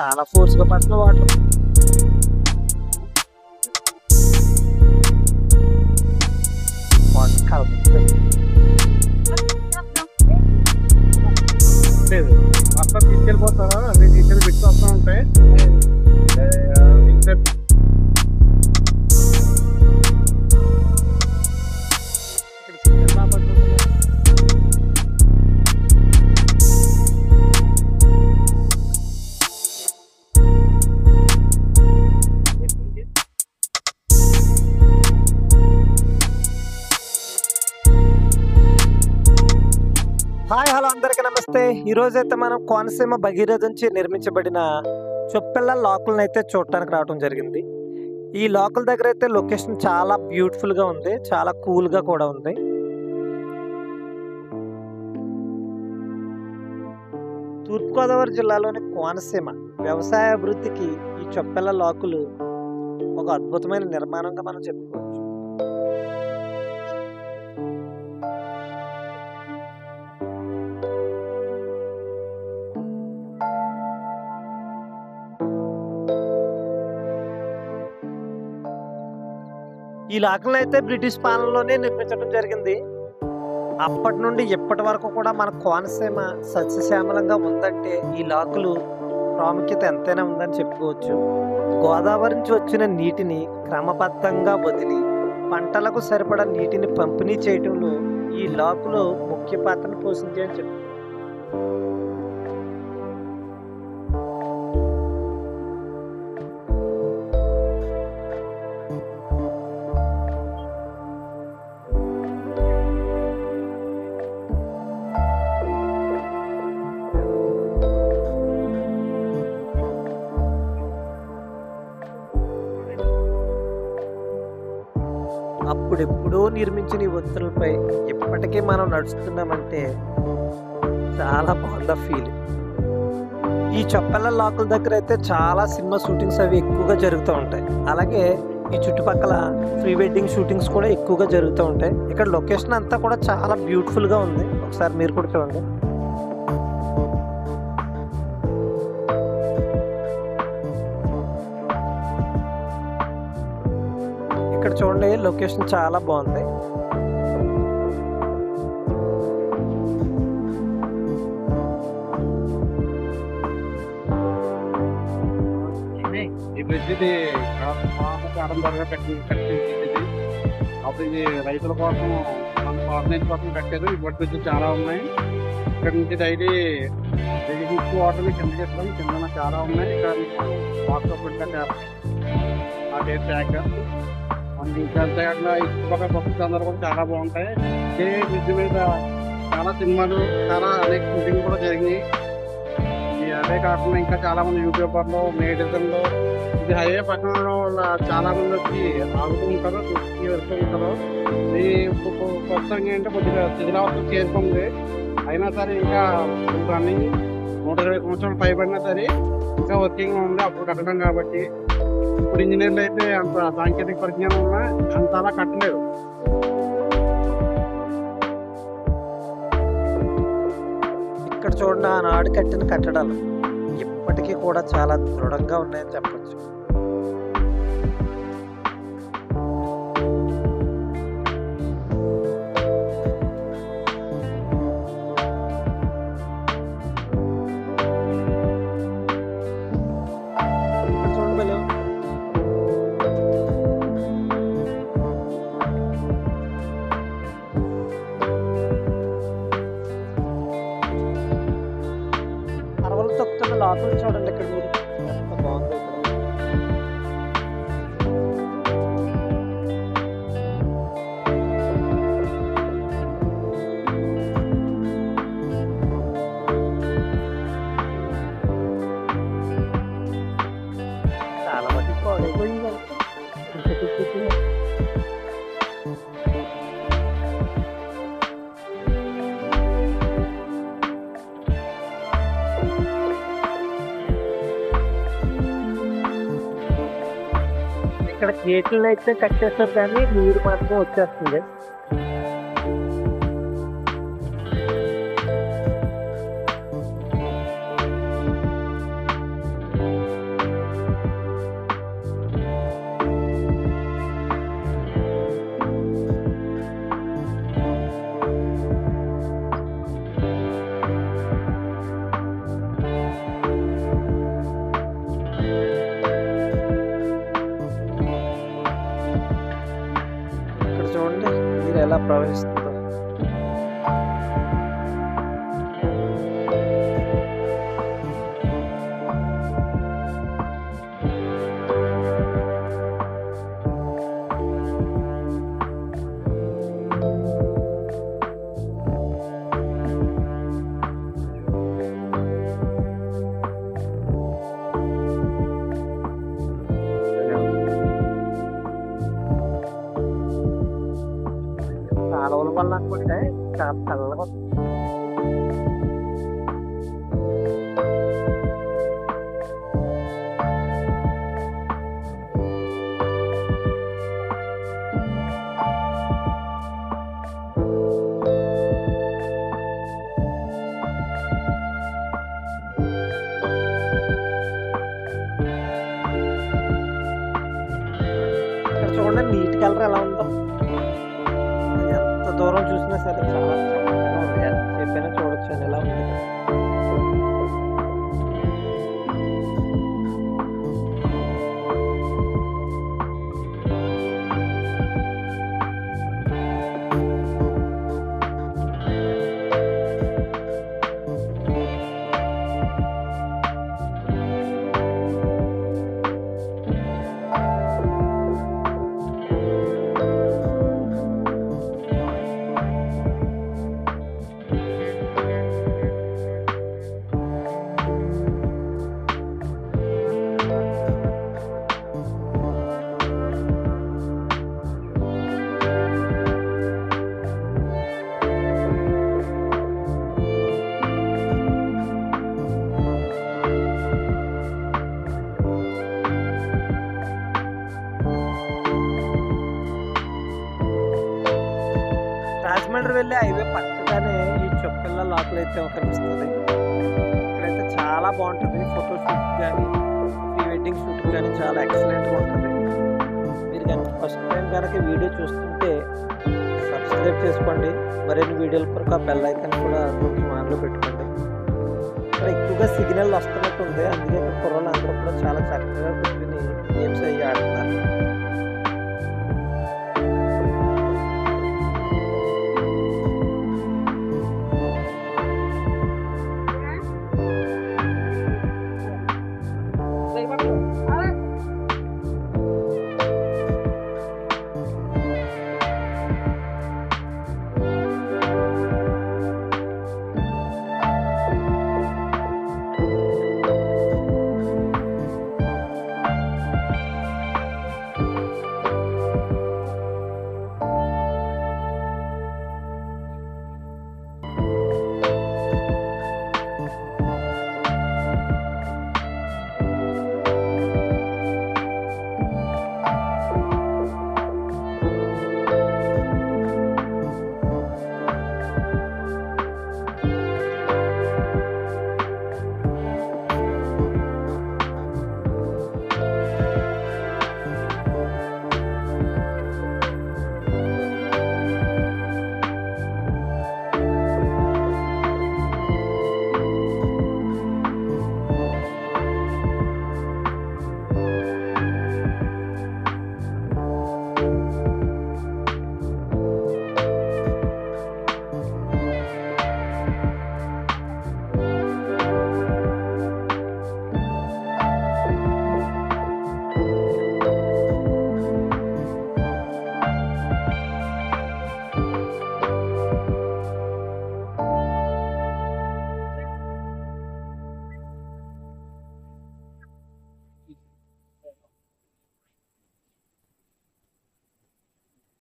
చాలా ఫోర్స్గా పడుతున్న వాటర్. వాటర్ కలపలేదు. అట్లా తీసుకెళ్ళిపోతారా? అవి తీసుకెళ్ళి పెట్టి వస్తూ ఉంటాయి. హాయ్ హలో అందరికీ నమస్తే. ఈరోజైతే మనం కోనసీమ భగీరథ నుంచి నిర్మించబడిన చొప్పెళ్ళ లాకులను అయితే చూడటానికి రావడం జరిగింది. ఈ లాకుల దగ్గర అయితే లొకేషన్ చాలా బ్యూటిఫుల్గా ఉంది, చాలా కూల్గా కూడా ఉంది. తూర్పుగోదావరి జిల్లాలోని కోనసీమ వ్యవసాయ అభివృద్ధికి ఈ చొప్పెళ్ళ లాకులు ఒక అద్భుతమైన నిర్మాణంగా మనం చెప్పుకోవచ్చు. ఈ లాకులను అయితే బ్రిటిష్ పాలనలోనే నిర్మించడం జరిగింది. అప్పటి నుండి ఇప్పటి వరకు కూడా మన కోనసీమ సస్యశ్యామలంగా ఉందంటే ఈ లాకులు ప్రాముఖ్యత ఎంతైనా ఉందని చెప్పుకోవచ్చు. గోదావరి నుంచి వచ్చిన నీటిని క్రమబద్ధంగా వదిలి పంటలకు సరిపడా నీటిని పంపిణీ చేయడంలో ఈ లాకులు ముఖ్య పాత్రను పోషించాయని చెప్తారు. అప్పుడెప్పుడో నిర్మించిన ఈ ఒత్తులపై ఇప్పటికీ మనం నడుస్తున్నామంటే చాలా బాగుంది ఫీల్. ఈ చొప్పెళ్ళ లాకుల దగ్గర అయితే చాలా సినిమా షూటింగ్స్ అవి ఎక్కువగా జరుగుతూ ఉంటాయి. అలాగే ఈ చుట్టుపక్కల ప్రీ వెడ్డింగ్ షూటింగ్స్ కూడా ఎక్కువగా జరుగుతూ ఉంటాయి. ఇక్కడ లొకేషన్ అంతా కూడా చాలా బ్యూటిఫుల్గా ఉంది. ఒకసారి మీరు కూడా చూడండి. ఇక్కడ చూడండి, లొకేషన్ చాలా బాగుంది. ఈ బ్రిడ్జ్ ఇది కాలం ద్వారా కట్టింది. అప్పుడు ఇది రైతుల కోసం, మన ఫార్మర్స్ కోసం కట్టారు. ఇప్పటి బ్రిడ్జ్ చాలా ఉన్నాయి. ఇక్కడ నుంచి డైలీ వాటర్ కిందకి ఇస్తాం. కింద చాలా ఉన్నాయి. ఇక్కడ వాటర్ పెట్టారు. ఆ డేట్ ట్యాగ్ మనకి అంతేకాకుండా ఇసుక పక్షులు అందరూ కూడా చాలా బాగుంటాయి. ఇదే బ్రిడ్జ్ మీద చాలా సినిమాలు, చాలా అనేక షూటింగ్ కూడా జరిగినాయి. అదే కాకుండా ఇంకా చాలా మంది యూట్యూబర్లు, నేటిజన్లు ఇది హైవే పక్కన చాలా మంది వచ్చి ఆగుతూ ఉంటారు, చూసి వెళ్తూ ఉంటారు. ఇది ప్రస్తుతం ఏంటంటే కొద్దిగా శిథిలావస్థకు చేరుకుంది. అయినా సరే ఇంకా రన్నింగ్ 120 సంవత్సరాలు పైబడినా సరే ఇంకా వర్కింగ్ ఉంది. అప్పుడు కట్టడం కాబట్టి ఇప్పుడు ఇంజనీర్లు అయితే అంత సాంకేతిక పరిజ్ఞానం ఉన్నా అంత అలా కట్టలేదు. ఇక్కడ చూడండి, ఆనాడు కట్టిన కట్టడాలు ఇప్పటికీ కూడా చాలా దృఢంగా ఉన్నాయని చెప్పచ్చు. తొక్కుతున్న లాకులు చూడండి ఇక్కడ మీరు, ఎంత బాగుంది. చాలా మంది పాడైపోయింది. ఇక్కడ గేట్లను అయితే కట్టేస్తారు కానీ నీరు మాత్రం వచ్చేస్తుంది. ప్రవహిస్తుందో. కాలువల వల్ల అనుకుంటే చాలా చల్లగా ఉంది. ఇక్కడ చూడండి నీటి కలర్ ఎలా ఉందో. ఎంత దూరం చూసినా సరే చాలా చక్కగా ఉంది. చెప్పైనా చూడొచ్చు అని ఎలా ఉంది. రాజమండ్రి వెళ్ళే హైవే పక్కగానే ఈ చొప్పిల్ల లాకులు అయితే కనిపిస్తుంది. ఇక్కడైతే చాలా బాగుంటుంది. ఫోటో షూట్ కానీ ప్రీ వెడ్డింగ్ షూట్ కానీ చాలా ఎక్సలెంట్గా ఉంటుంది. మీరు కనుక ఫస్ట్ టైం కనుక వీడియో చూస్తుంటే సబ్స్క్రైబ్ చేసుకోండి. మరిన్ని వీడియోల కొరకు ఆ బెల్ ఐకాన్ కూడా కొంచెం ఆన్లో పెట్టుకోండి. ఇక్కడ ఎక్కువగా సిగ్నల్ వస్తున్నట్టు ఉంది. అందుకే ఇక్కడ కుర్రలు అందరూ కూడా చాలా చక్కగా కూర్చొని గేమ్స్ అయ్యి ఆడుతున్నారు.